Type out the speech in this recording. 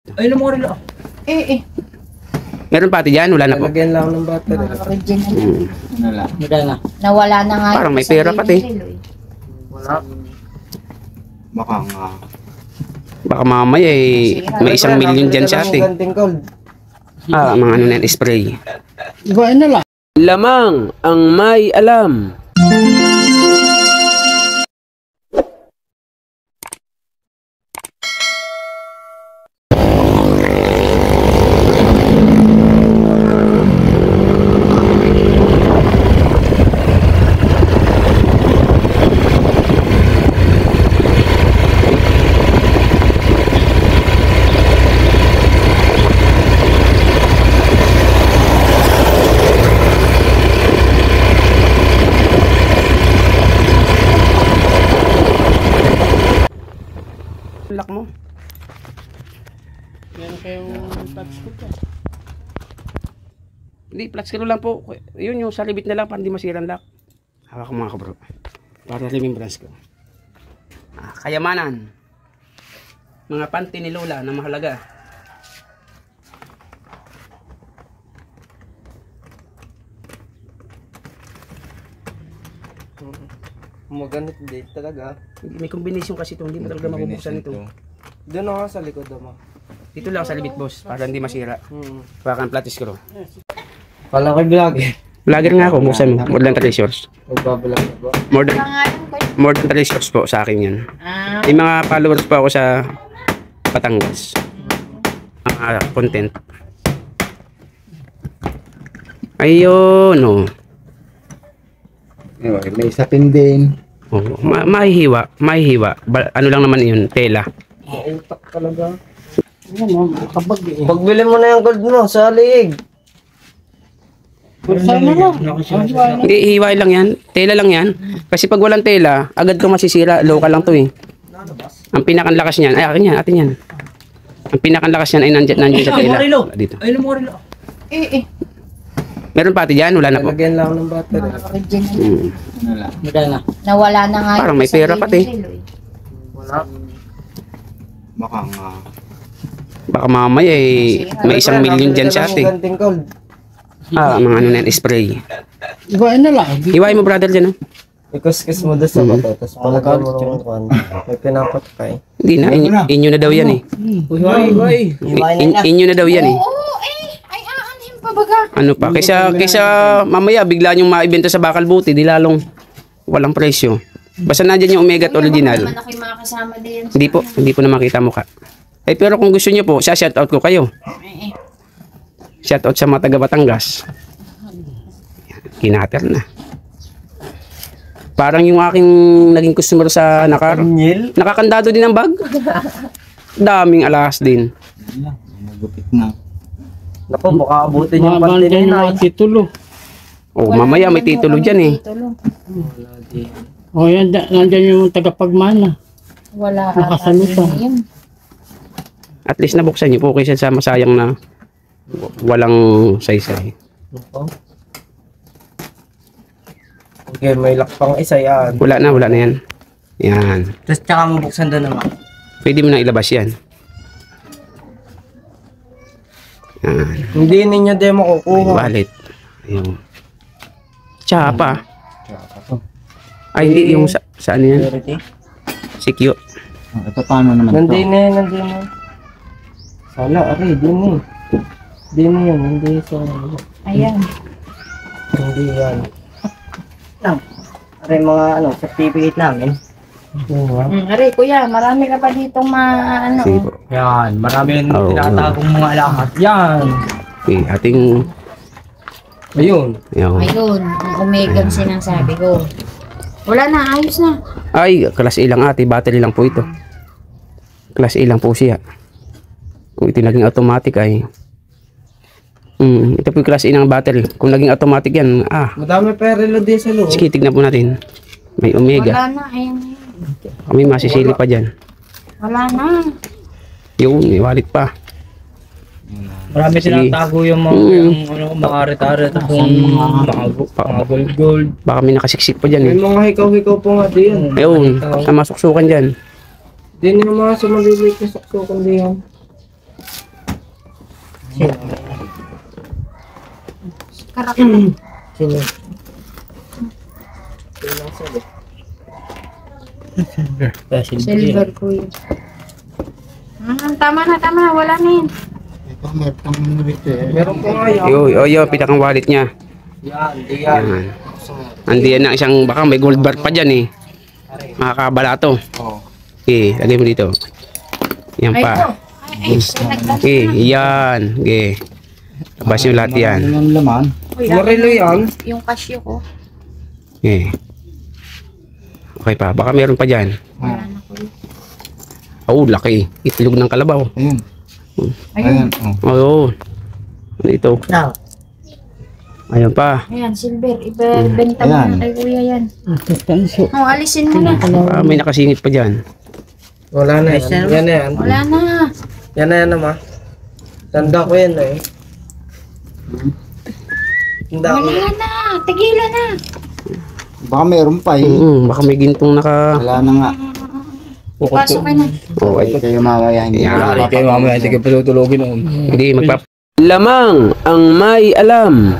Ay, mo rin lang. Meron pati dyan, wala na po. Lagyan lang ng battery. Wala. Nawala na nga. Parang may pera pati. Wala. Baka nga. Baka mamaya may 1 milyon dyan sa ate. Ganting cold. Mga ano na yan, spray. Iba na lang. Lamang ang may alam. Lock mo. Meron kayong touch ko pa. Hindi, flat screw lang po. Yun yung sa libit na lang para hindi masirang lock. Hawak ko mga kabro. Para remembrance ko. Kayamanan. Mga panty ni Lola na mahalaga. Maganit din talaga. May combination kasi ito. Hindi mo talaga mabubuksan ito. Doon ako sa likod mo. Dito lang sa libit, boss. Para hindi masira. Hawakan flat screw. Kala ko vlogger. Vlogger nga ako. Buksan mo. More than 3 shorts. Magbablog ba? More than 3 shorts po sa akin yan. May mga followers po ako sa Batangas. Mga content. Ayun, oh. May sapin din. Oh, mahihiwa. Ano lang naman yun, tela. Utak talaga. Ano, kabag eh. Pagbili mo na yung gold mo sa liig. Pursa na lang. Hindi, hihiwain lang yan. Tela lang yan. Kasi pag walang tela, agad kang masisira. Local lang to eh. Ang pinakanlakas niyan, ay akin yan, atin yan. Ang pinakanlakas niyan ay nandiyan sa tela. Dito. Ay, mo rin lang. Meron pati dyan, wala na po. Lagyan lang ng battery. Wala. Nawala na nga. Parang may pera pati. Wala. Baka nga. Baka mamaya may 1 milyon dyan sa ate. Ganting cold. Mga ano na yan, spray. Iba na lang. Hiwain mo brother dyan, oh. Ikus-kus mo doon sa bato. Tapos palagyan mo ng kwan. May pinakot ka eh. Hindi na, inyo na daw yan eh. Uy. Inyo na daw yan eh. Oo, ay aanhin pa baga. Ano pa, kaysa mamaya bigla nyong maibenta sa bakal buti, di lalong walang presyo. Basta nandyan yung Omega at original. Naman ako'y makakasama din. Hindi po na makita mukha. Pero kung gusto niyo po, shoutout ko kayo. Shoutout sa mga taga Batangas. Kinater na. Parang yung aking naging customer sa Nakar. Nakakandado din ang bag. Daming alahas din. Nagupit na. Naku, baka abutin yung panty na yun. Mga titulo. Oh, mamaya may titulo dyan eh. O yan, nandyan yung tagapagmana. Wala. Nakasalupa. At least nabuksan niyo po kaysa sa masayang na walang saysay. Okay, may lock pang isa yan. Wala na yan. Yan. Tapos tsaka mabuksan doon naman. Pwede mo na ilabas yan. Yan. Hindi ninyo din makukuha. Wallet. Ayun. Tsapa. Ay, hindi yung sa ano yan? CQ. Ito paano naman Nandun na. Sala, aray, din eh. Din yan, hindi sa... Ayan. Hindi yan. Aray, mga certificate namin. Aray, kuya, marami ka pa ditong Sige po. Yan, marami Oo. tinatagong mga alamat. Yan. Okay, ating... Ayun. Ayun. Ayun, ang Omega ang sinasabi ko. Wala na, ayos na. Ay, class A lang ate. Battery lang po ito. Class A lang po siya. Kung ito naging automatic ay... ito po yung class A ng battery. Kung naging automatic yan, Madami pa reload din sa loob. sige, tignan po natin. May Omega. Wala na, ayan. Kami masisili pa dyan. Wala na. Yun, may wallet pa. Marami Sige. tinatago yung mga, mga retard at mga gold. Baka may nakasiksik pa dyan eh. May mga hikaw-hikaw po nga diyan. Ayun, sa masuksukan dyan. Din yung mga sumalilit na saksukan diyan. Karak. Sino? Silver kuya. Tama na. Wala na yun. Ito, may pang rito eh. Meron po nga yan. Yo, pinakang wallet niya. Yan, di yan. Yan. Andiyan na isang, baka may gold bar pa dyan eh. Makakabalato. Oh. Okay, lagay mo dito. Yan Ay, ito. pa. Nagtas Okay, yan. Okay. Labas yung lahat yan. Ano yung laman? Marilo yan. Yung casio ko. Okay. Okay pa, baka meron pa dyan. Wala na kuya. Oh, laki. Itlog ng kalabaw. Ayun. Ayun. Oh. Oo. Ano ito? Ayan pa. Ayan, silver. Ibebenta mo Ayan. na kay kuya yan. Sustansyo. Oh, alisin mo na. Ah, may nakasingit pa dyan. Wala na yan. Yan na yan. Wala na. Yan na yan naman. Tanda ko yan eh. Tanda ko. Wala na. Tigilan na. Baka meron pa eh. Baka may gintong naka... Wala na nga. Pasok ka na. Okay. Kayo mamaya hindi. Yan. Kayo mamaya hindi kayo patutulogin. Hindi magpap... Lamang ang may alam.